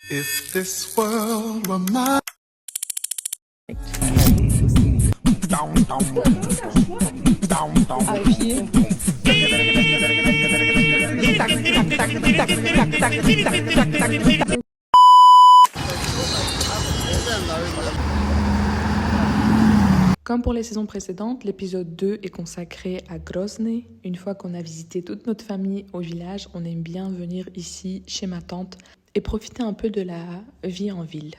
If this world were mine. Comme pour les saisons précédentes, l'épisode 2 est consacré à Grozny. Une fois qu'on a visité toute notre famille au village, on aime bien venir ici, chez ma tante, et profiter un peu de la vie en ville.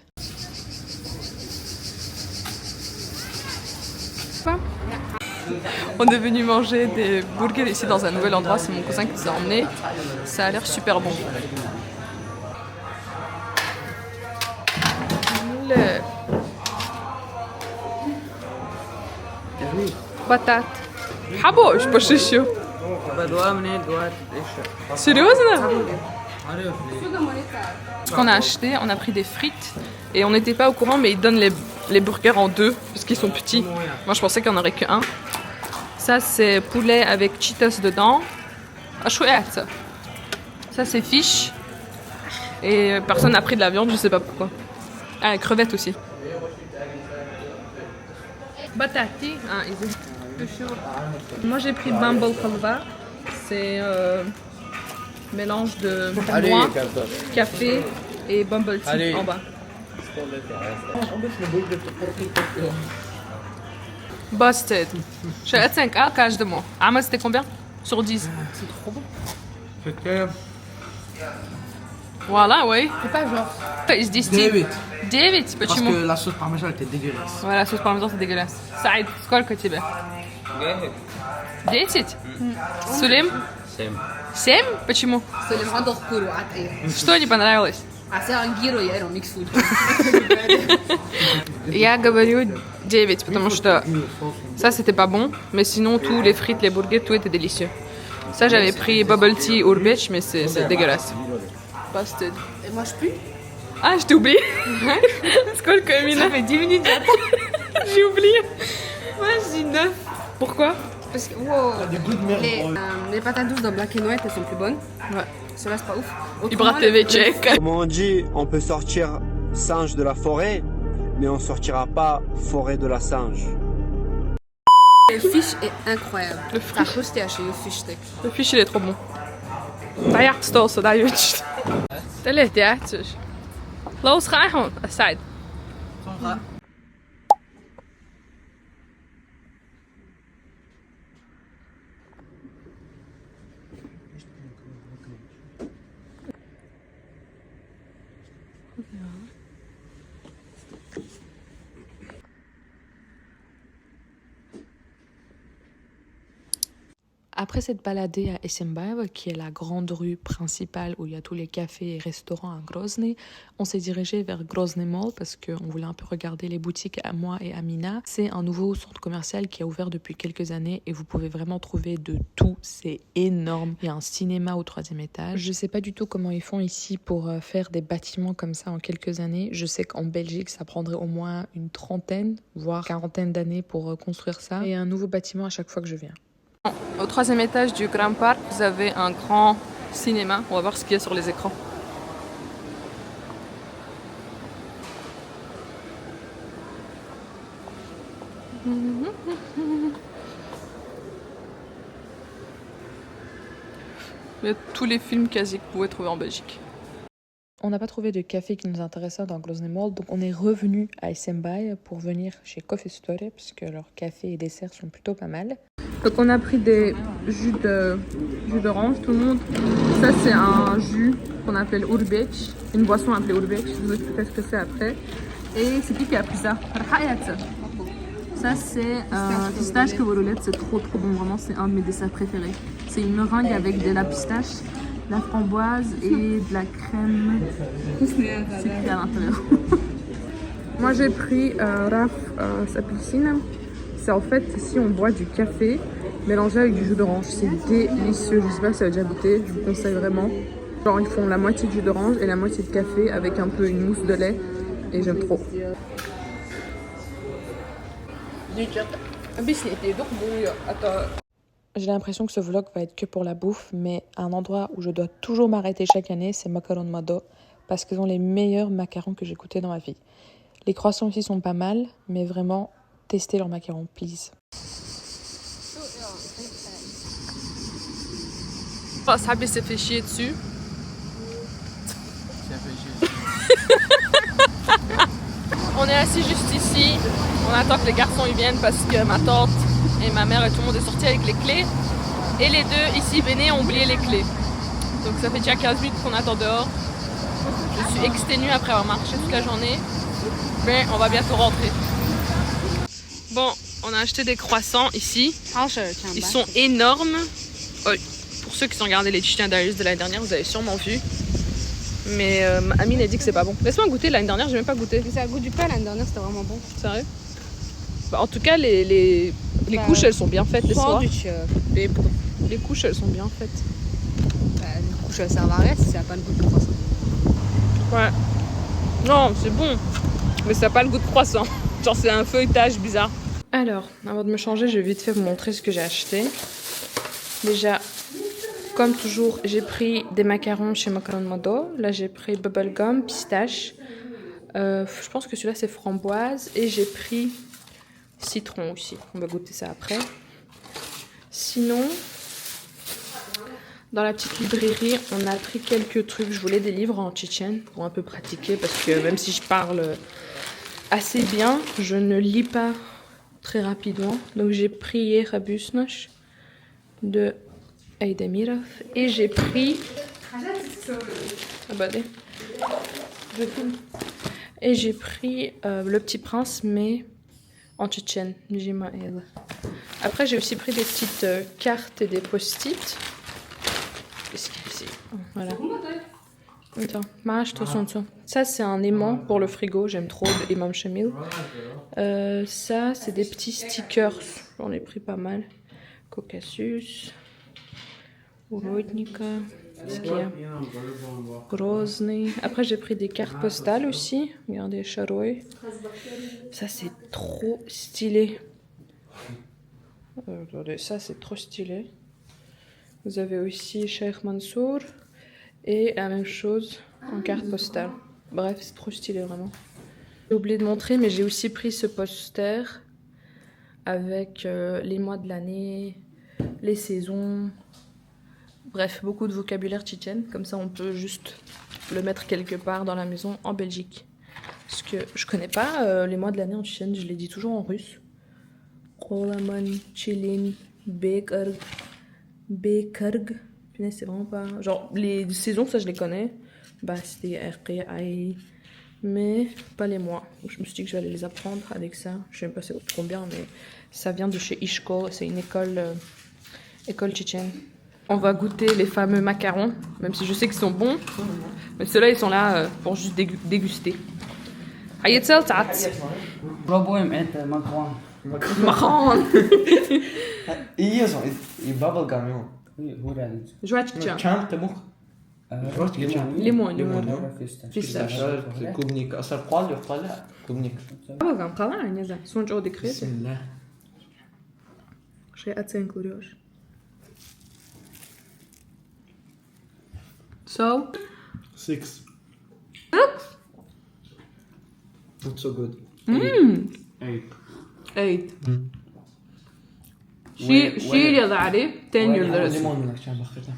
On est venu manger des burgers ici dans un nouvel endroit, c'est mon cousin qui nous a emmenés. Ça a l'air super bon. Батат. حبوش بشيشو. Sérieusement? Ce qu'on a acheté, on a pris des frites et on n'était pas au courant, mais ils donnent les burgers en deux parce qu'ils sont petits. Moi je pensais qu'il n'y en aurait qu'un. Ça c'est poulet avec Cheetos dedans. Ah chouette. Ça c'est fish. Et personne n'a pris de la viande, je sais pas pourquoi. Ah, crevettes aussi. Batati. Ah, moi j'ai pris Bumble Khalva. C'est mélange de noix, café et bumble tea en bas. Busted. Je suis à 5A каждому. Ahmed, c'était combien? Sur 10. C'est trop bon. C'était Voilà, oui. C'est pas genre. Ils disent 9. 9, Parce почему? que la sauce parmesan était dégueulasse. Ouais, la sauce parmesan, c'est dégueulasse. Saïd, сколько тебе? 10? Сулим? 7? Почему? Сулим عنده خكور وعطيه. Что не понравилось? عسى ангиру я don't mix food. Я говорю 9, потому что ça c'était pas bon, mais sinon tous les frites, les burgers, tout était délicieux. Ça j'avais pris bubble tea Urbex, mais c'est dégueulasse. Busted. Et moi je pue. Ah, je t'ai oublié. Сколько именно? Ça fait 10 minutes. J'ai oublié. Moi je dis 9. Pourquoi? Parce que wow, les patates douces dans Black and White elles sont plus bonnes. Ouais. Cela c'est pas ouf. Ibra TV check. Comme on dit, on peut sortir singe de la forêt, mais on sortira pas forêt de la singe. Le fish est incroyable. Le fish. T'as posté chez le fish steak. Le fish il est trop bon. ضيعت ستول ضيعت. تلات يعتش. لو صحيحون السعد. Après s'être baladé à Esenbaev, qui est la grande rue principale où il y a tous les cafés et restaurants à Grozny, on s'est dirigé vers Grozny Mall parce qu'on voulait un peu regarder les boutiques à moi et à Mina. C'est un nouveau centre commercial qui a ouvert depuis quelques années et vous pouvez vraiment trouver de tout, c'est énorme. Il y a un cinéma au 3e étage. Je sais pas du tout comment ils font ici pour faire des bâtiments comme ça en quelques années. Je sais qu'en Belgique, ça prendrait au moins une trentaine, voire quarantaine d'années pour construire ça. Et un nouveau bâtiment à chaque fois que je viens. Au 3e étage du Grand Park, vous avez un grand cinéma. On va voir ce qu'il y a sur les écrans. Il y a tous les films quasi que vous pouvez trouver en Belgique. On n'a pas trouvé de café qui nous intéressait dans Grozny Mall, donc on est revenu à Esenbaev pour venir chez Coffee Store, puisque leurs cafés et desserts sont plutôt pas mal. Donc on a pris des jus d'orange, tout le monde. Ça c'est un jus qu'on appelle Urbex, une boisson appelée Urbex, je vous expliquerai ce que c'est après. Et c'est qui a pris ça? Ça c'est pistache que roulette, c'est trop bon, vraiment c'est un de mes desserts préférés. C'est une meringue avec de la pistache, de la framboise et de la crème sucrée à l'intérieur. Moi j'ai pris Raf Sapicine. C'est en fait ici on boit du café mélangé avec du jus d'orange. C'est délicieux, je sais pas si vous avez déjà goûté, je vous conseille vraiment. Genre ils font la moitié de jus d'orange et la moitié de café avec un peu une mousse de lait et j'aime trop. J'ai l'impression que ce vlog va être que pour la bouffe, mais un endroit où je dois toujours m'arrêter chaque année, c'est Makaron Mado, parce qu'ils ont les meilleurs macarons que j'ai goûtés dans ma vie. Les croissants aussi sont pas mal, mais vraiment, testez leurs macarons, please. Sabi s'est fait chier dessus. On est assis juste ici. On attend que les garçons y viennent parce que ma tante et ma mère et tout le monde est sorti avec les clés. Et les deux ici, Béné, ont oublié les clés. Donc ça fait déjà 15 minutes qu'on attend dehors. Je suis exténuée après avoir marché toute la journée. Mais on va bientôt rentrer. Bon, on a acheté des croissants ici. Ils sont énormes. Oh, pour ceux qui ont regardé les Chicken Diaries de l'année dernière, vous avez sûrement vu. Mais Amine a dit que c'est pas bon. Laisse-moi goûter, l'année dernière, j'ai même pas goûté. Mais c'est à goût du pain, l'année dernière, c'était vraiment bon. Sérieux? Bah, en tout cas, les couches, elles sont bien faites. Les couches, elles sont bien faites. Les couches, elles servent à rien si ça n'a pas le goût de croissant. Ouais. Non, c'est bon. Mais ça n'a pas le goût de croissant. Genre, c'est un feuilletage bizarre. Alors, avant de me changer, je vais vite fait vous montrer ce que j'ai acheté. Déjà, comme toujours, j'ai pris des macarons chez Macaron Modo. Là, j'ai pris bubblegum, pistache. Je pense que celui-là, c'est framboise. Et j'ai pris citron aussi. On va goûter ça après. Sinon, dans la petite librairie, on a pris quelques trucs. Je voulais des livres en tchétchène pour un peu pratiquer. Parce que même si je parle assez bien, je ne lis pas très rapidement. Donc, j'ai pris Yerabusnosh de Aidamirov. Et j'ai pris... Et j'ai pris Le Petit Prince, mais en tchétchène. Après, j'ai aussi pris des petites cartes et des post-it. Qu'est-ce qu'il y a ici? Voilà. Attends, ça, c'est un aimant pour le frigo. J'aime trop le Imam Shamil. Ça, c'est des petits stickers. J'en ai pris pas mal. Caucasus. Urodnika. Qu'est-ce qu'il y a? Grozny. Après, j'ai pris des cartes postales aussi. Regardez, Charoy. Ça, c'est trop stylé. Regardez, ça, c'est trop stylé. Vous avez aussi Cheikh Mansour. Et la même chose en carte postale. Bref, c'est trop stylé, vraiment. J'ai oublié de montrer, mais j'ai aussi pris ce poster avec les mois de l'année, les saisons... Bref, beaucoup de vocabulaire tchétchène, comme ça on peut juste le mettre quelque part dans la maison en Belgique. Parce que je connais pas les mois de l'année en tchétchène, je les dis toujours en russe. Kolaman, Chilin, Bekarg, Bekarg. C'est vraiment pas... Genre, les saisons, ça je les connais. Basti, RP, Aïe. Mais pas les mois. Je me suis dit que j'allais les apprendre avec ça. Je sais même pas c'est combien, mais ça vient de chez Ishko. C'est une école tchétchène. On va goûter les fameux macarons, même si je sais qu'ils sont bons. Mais ceux-là, ils sont là pour juste déguster. Aïetsel, tat. Probujemy te makaron. Macaron. I jezu, i bubblegum, joh. Жвачка. Чам, ты мог? Жвачка, чам. Лимон. Pistache. Клубника. أصلا قال يطلع клубника. Bubblegum, kalın, ne zaman? Sonuç o dikkat. بسم الله. Şey atsen kuruyor. So? 6. Not so good. 8. 8. شيل يا ضعري 10 يولرز. ليمون منك كان باخذها.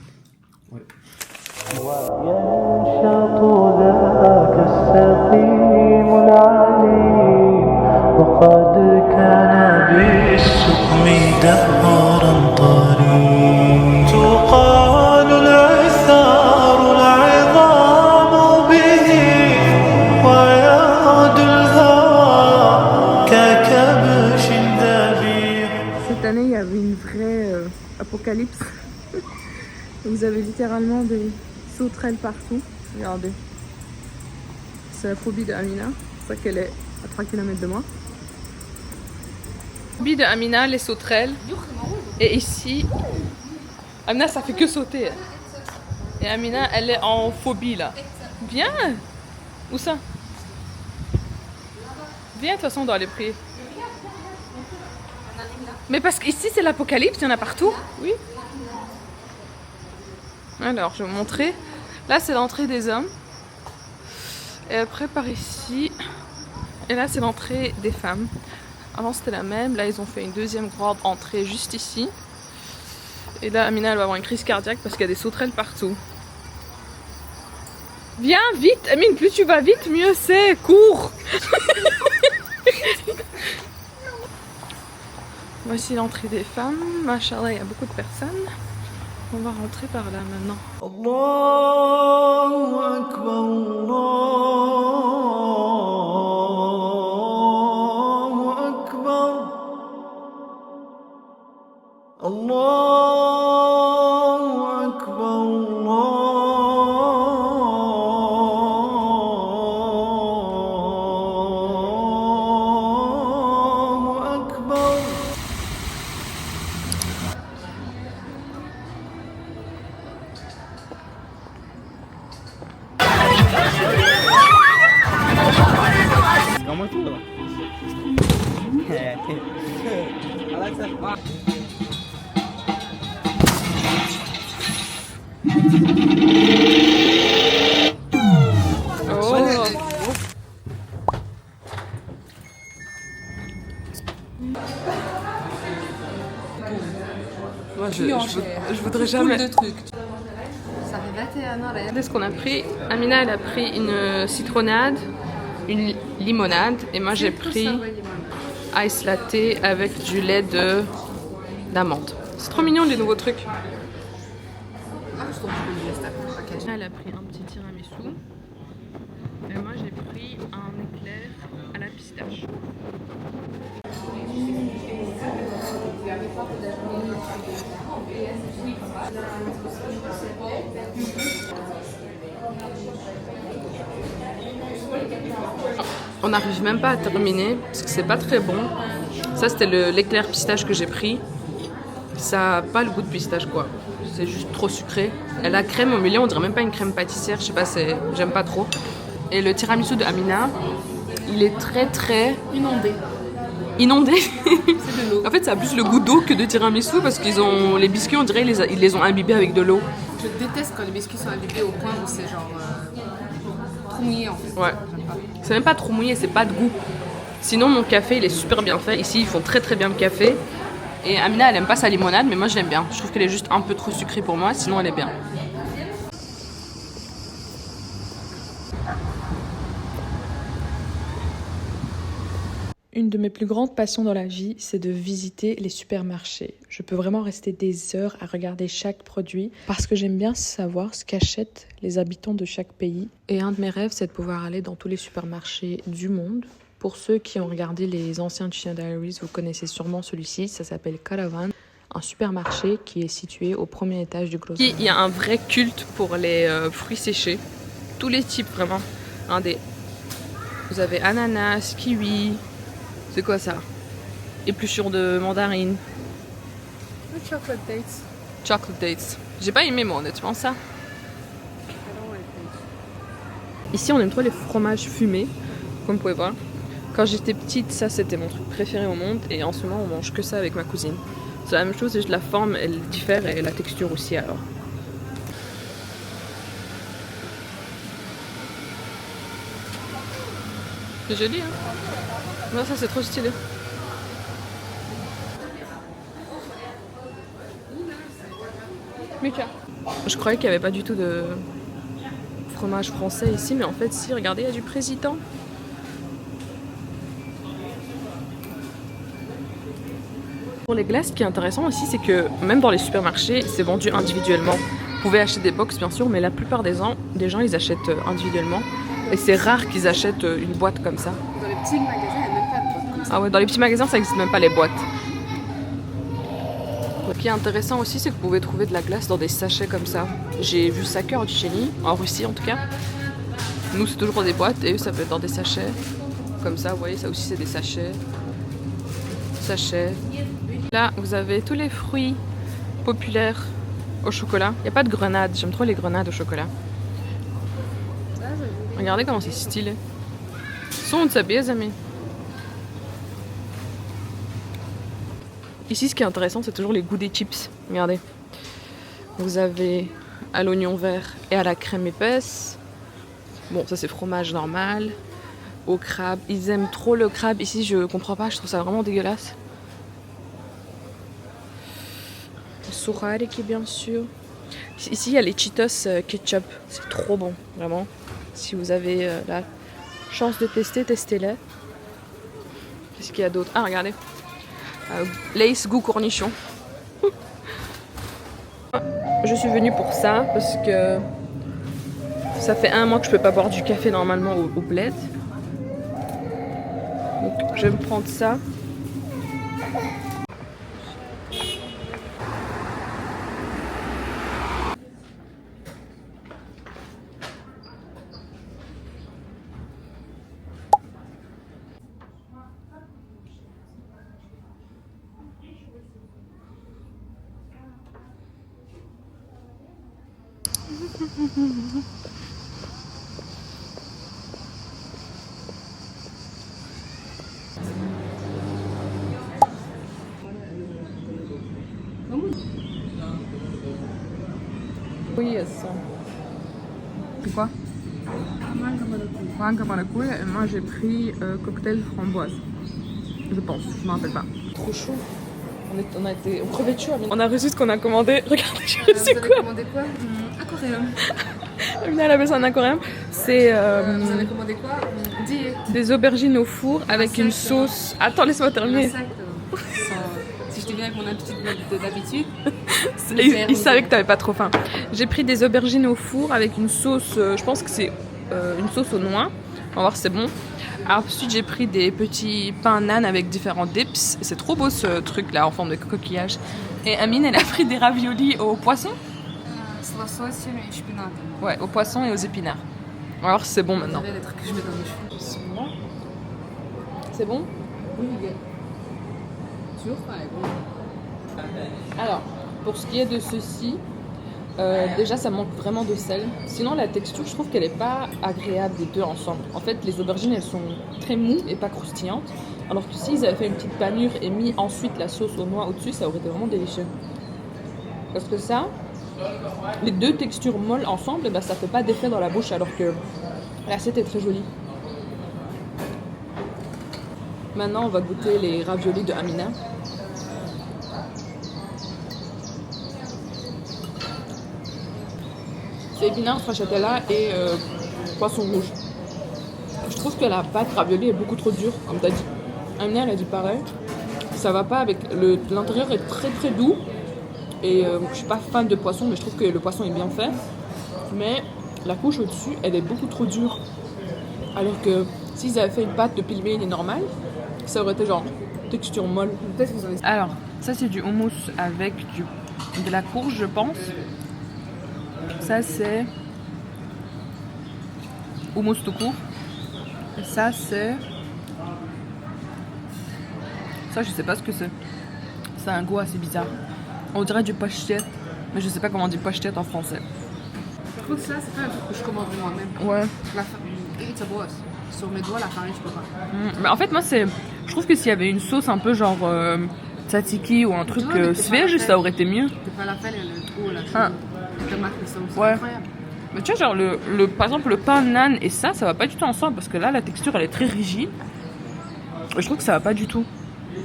وينشط ذاك السقيم العليم وقد كان بالسقم دهرا طريق تقال العثار العظام به ويعد الهوى ككبش ذبيح. Cette année, il y avait une vraie apocalypse. Vous avez littéralement des sauterelles partout. Regardez. C'est la phobie de Amina. C'est pour ça qu'elle est à 3 km de moi. Phobie de Amina, les sauterelles. Et ici, Amina, ça fait que sauter. Et Amina, elle est en phobie là. Viens. Où ça? Viens, de toute façon, on doit aller prier. Mais parce qu'ici, c'est l'apocalypse, il y en a partout. Oui. Alors, je vais vous montrer. Là, c'est l'entrée des hommes. Et après par ici, et là c'est l'entrée des femmes. Avant c'était la même, là ils ont fait une deuxième grande entrée juste ici. Et là Amina elle va avoir une crise cardiaque parce qu'il y a des sauterelles partout. Viens vite Amine, plus tu vas vite mieux c'est, cours. Voici l'entrée des femmes, machallah il y a beaucoup de personnes. On va rentrer par là maintenant. Allahu Akbar, Allahu Akbar, Allahu Akbar, Allahu Akbar. Kamu tuh loh. Alexa. Moi je voudrais jamais. de trucs. Ça fait 21 ans. Regardez ce qu'on a pris. Amina elle a pris une citronnade, une limonade et moi j'ai pris ice latte avec du lait d'amande. C'est trop mignon les nouveaux trucs. Elle a pris un petit tiramisu et moi j'ai pris un éclair à la pistache. On n'arrive même pas à terminer parce que c'est pas très bon. Ça c'était l'éclair pistache que j'ai pris. Ça a pas le goût de pistache quoi. C'est juste trop sucré. Et la crème au milieu on dirait même pas une crème pâtissière. Je sais pas, j'aime pas trop. Et le tiramisu de Amina, il est très Inondé. inondé. C'est de l'eau. En fait ça a plus le goût d'eau que de tiramisu parce qu'ils ont les biscuits on dirait ils les ont imbibés avec de l'eau. Je déteste quand les biscuits sont imbibés au point où c'est genre trop mouillé en fait. Ouais. J'aime pas. C'est même pas trop mouillé, c'est pas de goût. Sinon mon café il est super bien fait. Ici ils font très bien le café. Et Amina elle aime pas sa limonade mais moi je l'aime bien. Je trouve qu'elle est juste un peu trop sucrée pour moi, sinon elle est bien. Une de mes plus grandes passions dans la vie, c'est de visiter les supermarchés. Je peux vraiment rester des heures à regarder chaque produit parce que j'aime bien savoir ce qu'achètent les habitants de chaque pays. Et un de mes rêves, c'est de pouvoir aller dans tous les supermarchés du monde. Pour ceux qui ont regardé les anciens China Diaries, vous connaissez sûrement celui-ci, ça s'appelle Caravan. Un supermarché qui est situé au premier étage du Gros. Il y a un vrai culte pour les fruits séchés. Tous les types vraiment. Vous avez ananas, kiwi... C'est quoi ça? Épluchure de mandarine. Chocolate dates. Chocolate dates. J'ai pas aimé moi honnêtement ça. Ici on aime trop les fromages fumés, comme vous pouvez voir. Quand j'étais petite, ça c'était mon truc préféré au monde et en ce moment on mange que ça avec ma cousine. C'est la même chose, c'est juste la forme elle diffère et la texture aussi alors. C'est joli hein. Non, ça c'est trop stylé. Mika. Je croyais qu'il n'y avait pas du tout de fromage français ici, mais en fait si, regardez, il y a du président. Pour les glaces, ce qui est intéressant aussi, c'est que même dans les supermarchés, c'est vendu individuellement. Vous pouvez acheter des box bien sûr, mais la plupart des gens ils achètent individuellement. Et c'est rare qu'ils achètent une boîte comme ça. Dans les petits magasins, il n'y a même pas de boîte comme ça. Ah ouais, dans les petits magasins, ça n'existe même pas les boîtes. Ce qui est intéressant aussi, c'est que vous pouvez trouver de la glace dans des sachets comme ça. J'ai vu ça cœur du Chéni, en Russie en tout cas. Nous, c'est toujours dans des boîtes et eux, ça peut être dans des sachets. Comme ça, vous voyez, ça aussi, c'est des sachets. Sachets. Là, vous avez tous les fruits populaires au chocolat. Il n'y a pas de grenades, j'aime trop les grenades au chocolat. Regardez comment c'est stylé. Sont de les amis. Ici, ce qui est intéressant, c'est toujours les goûts des chips. Regardez. Vous avez à l'oignon vert et à la crème épaisse. Bon, ça c'est fromage normal. Au crabe. Ils aiment trop le crabe. Ici, je comprends pas. Je trouve ça vraiment dégueulasse. Sourariki, bien sûr. Ici, il y a les Cheetos ketchup. C'est trop bon, vraiment. Si vous avez la chance de tester, testez-les. Qu'est-ce qu'il y a d'autre? Ah, regardez. Lace goût cornichon. Je suis venue pour ça parce que ça fait 1 mois que je peux pas boire du café normalement au bled. Donc je vais me prendre ça. Oui, ça. C'est quoi? Manga maracuja et moi j'ai pris cocktail framboise. Je pense, je m'en rappelle pas. Trop chaud. On a été crevés de chaud. On a reçu ce qu'on a commandé. Regardez, j'ai reçu Vous avez quoi? commandé quoi? Aquarium. Elle appelle ça un aquarium. C'est Vous avez commandé quoi? des aubergines au four avec une sauce. Attends, laisse-moi terminer. Si je te viens avec mon attitude d'habitude. Il savait que t'avais pas trop faim. J'ai pris des aubergines au four avec une sauce, je pense que c'est une sauce aux noix. On va voir si c'est bon. Ensuite, j'ai pris des petits pains nan avec différents dips. C'est trop beau ce truc là en forme de coquillage. Et Amine, elle a pris des raviolis au poisson. Ouais, au poisson et aux épinards. On va voir si c'est bon maintenant. Les trucs que je mets dans mes cheveux. C'est bon? C'est bon? Oui, toujours pareil. Alors, pour ce qui est de ceci, déjà ça manque vraiment de sel. Sinon la texture, je trouve qu'elle est pas agréable les deux ensemble. En fait, les aubergines elles sont très moues et pas croustillantes. Alors que s'ils avaient fait une petite panure et mis ensuite la sauce aux noix au-dessus, ça aurait été vraiment délicieux. Parce que ça, les deux textures molles ensemble, eh ben, ça fait pas d'effet dans la bouche alors que l'assiette est très jolie. Maintenant, on va goûter les raviolis de Amina. C'est épinards, stracciatella et poisson rouge. Je trouve que la pâte ravioli est beaucoup trop dure, comme t'as dit. Amina, elle a dit pareil. Ça va pas avec l'intérieur est très très doux. Et je suis pas fan de poisson, mais je trouve que le poisson est bien fait. Mais la couche au-dessus, elle est beaucoup trop dure. Alors que s'ils avaient fait une pâte de pilmeni normale, ça aurait été genre texture molle. Peut-être que vous en avez... Alors, ça c'est du houmous avec de la courge, je pense. Ça c'est houmous tout court. Et ça c'est... Ça je sais pas ce que c'est. C'est un goût assez bizarre. On dirait du pastèque, mais je sais pas comment on dit pastèque en français. Par contre, ça, c'est pas un truc que je commanderais moi-même. Ouais. Et ça brosse. Sur mes doigts, la farine, je peux pas. Mais en fait, moi, je trouve que s'il y avait une sauce un peu genre tzatziki ou un truc sveige, ça aurait été mieux. T'es pas la peine, le trou, la tomate, le sauce. Ouais. C'est incroyable. Mais tu vois, genre, par exemple, le pain nan et ça va pas du tout ensemble parce que là, la texture, elle est très rigide. Et je trouve que ça va pas du tout.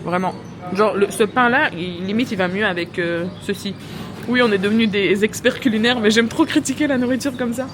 Vraiment. Genre, ce pain-là, limite, il va mieux avec ceci. Oui, on est devenus des experts culinaires, mais j'aime trop critiquer la nourriture comme ça.